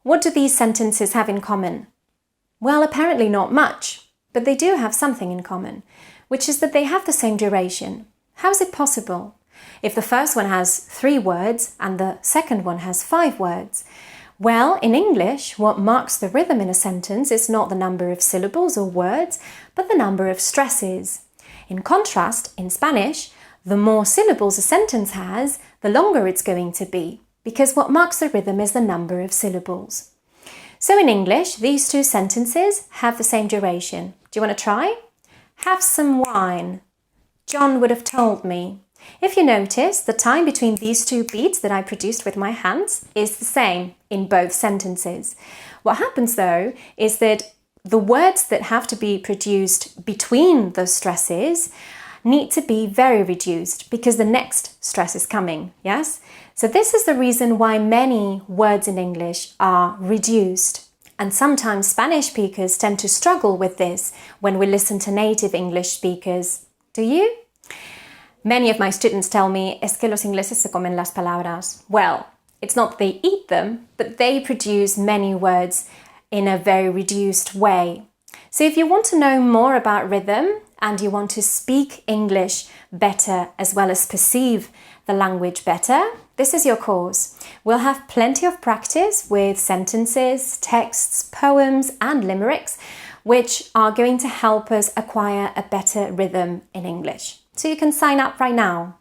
What do these sentences have in common? Well, apparently not much, but they do have something in common, which is that they have the same duration. How is it possible? If the first one has 3 words and the second one has 5 words, well, in English, what marks the rhythm in a sentence is not the number of syllables or words, but the number of stresses. In contrast, in Spanish, the more syllables a sentence has, the longer it's going to be, because what marks the rhythm is the number of syllables. So in English, these 2 sentences have the same duration. Do you want to try? Have some wine. John would have told me. If you notice, the time between these 2 beats that I produced with my hands is the same in both sentences. What happens though is that the words that have to be produced between those stresses need to be very reduced because the next stress is coming, yes? So this is the reason why many words in English are reduced. And sometimes Spanish speakers tend to struggle with this when we listen to native English speakers. Do you? Many of my students tell me, es que los ingleses se comen las palabras. Well, it's not that they eat them, but they produce many words in a very reduced way. So if you want to know more about rhythm and you want to speak English better as well as perceive the language better, this is your course. We'll have plenty of practice with sentences, texts, poems and limericks, which are going to help us acquire a better rhythm in English. So you can sign up right now.